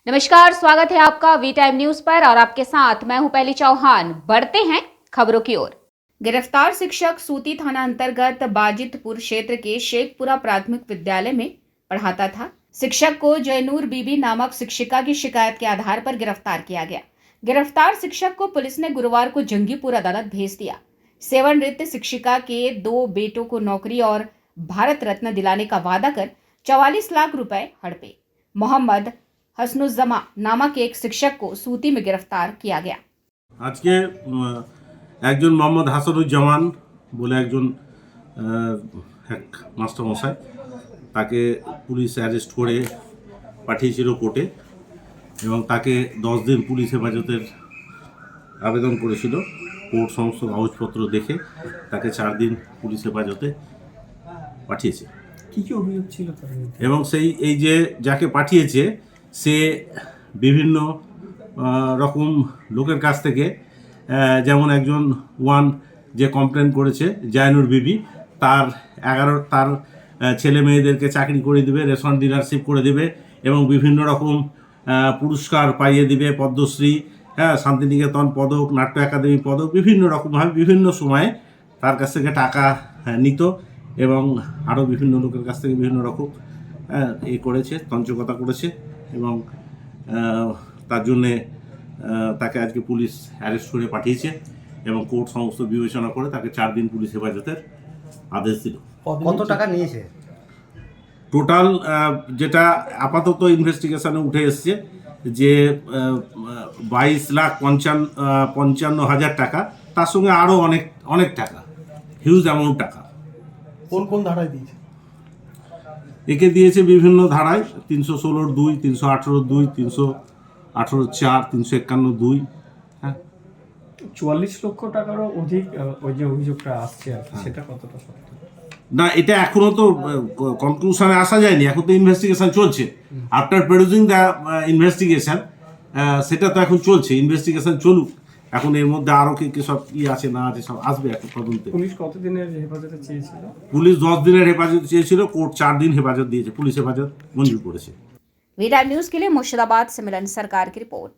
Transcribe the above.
नमस्कार, स्वागत है आपका वी टाइम न्यूज पर और आपके साथ मैं हूं पहली चौहान। बढ़ते हैं खबरों की ओर। गिरफ्तार शिक्षक सूती थाना अंतर्गत बाजितपुर क्षेत्र के शेखपुरा प्राथमिक विद्यालय में पढ़ाता था। शिक्षक को जयनूर बीबी नामक शिक्षिका की शिकायत के आधार पर गिरफ्तार किया गया। गिरफ्तार शिक्षक को पुलिस ने गुरुवार को जंगीपुर अदालत भेज दिया। सेवानिवृत्त शिक्षिका के 2 बेटों को नौकरी और भारत रत्न दिलाने का वादा कर 44 लाख रुपए हड़पे मोहम्मद हसनुज्जमा नामक एक शिक्षक को सूती में गिरफ्तार किया गया। আজকে একজন মোহাম্মদ হাসানুজ্জামান বলে একজন এক মাস্টারমশাই তাকে পুলিশ অ্যারেস্ট করে পাঠিয়েছিল কোর্টে এবং তাকে 10 দিন পুলিশ হেফাজতের আবেদন করেছিল। কোর্ট সমস্ত কাগজপত্র দেখে তাকে 4 দিন পুলিশ হেফাজতে পাঠিয়েছে। কি কি অভিযোগ ছিল এবং এই যে যাকে পাঠিয়েছে সে বিভিন্ন রকম লোকের কাছ থেকে যেমন একজন যে কমপ্লেন করেছে জয়নুর বিবি, তার ছেলে মেয়েদেরকে চাকরি করে দিবে, রেশন ডিলারশিপ করে দিবে এবং বিভিন্ন রকম পুরস্কার পাইয়ে দিবে, পদ্মশ্রী, শান্তিনিকেতন পদক, নাট্য একাডেমি পদক, বিভিন্ন রকমভাবে বিভিন্ন সময়ে তার কাছ থেকে টাকা নিত এবং আরও বিভিন্ন লোকের কাছ থেকে বিভিন্ন রকম করেছে, তঞ্চকতা করেছে এবং তার জন্যে তাকে আজকে পুলিশ অ্যারেস্ট করে পাঠিয়েছে এবং কোর্ট সমস্ত বিবেচনা করে তাকে 4 দিন পুলিশ হেফাজতের আদেশ দিল। কত টাকা নিয়েছে টোটাল যেটা আপাতত ইনভেস্টিগেশনে উঠে এসছে যে 22,55,000 টাকা, তার সঙ্গে আরও অনেক টাকা, হিউজ অ্যামাউন্ট টাকা। কোন কোন ধারায় দিয়েছে? একে দিয়েছে বিভিন্ন ধারায়, 316(2), 318(2), 318(4), 351(2). হ্যাঁ, 44 লক্ষ টাকারও অধিক ওই যে অভিযোগটা আসছে আর কি, সেটা কতটা সত্য? না, এটা এখনো তো কনক্লুশনে আসা যায়নি, এখন তো ইনভেস্টিগেশন চলছে। আফটার প্রডিউসিং দ্য ইনভেস্টিগেশন, সেটা তো এখন চলছে, ইনভেস্টিগেশন চলুক। এখন এর মধ্যে আরও কি সব আছে না আছে সব আসবে এখন তদন্তে। পুলিশ কতদিনের হেফাজতে চেয়েছিল? পুলিশ 10 দিনের হেফাজত চেয়েছিল, কোর্ট 4 দিন হেফাজত দিয়েছে, পুলিশ হেফাজত মঞ্জুর করেছে। वी टाइम न्यूज के लिए मुर्शिदाबाद से मिलन सरकार की रिपोर्ट।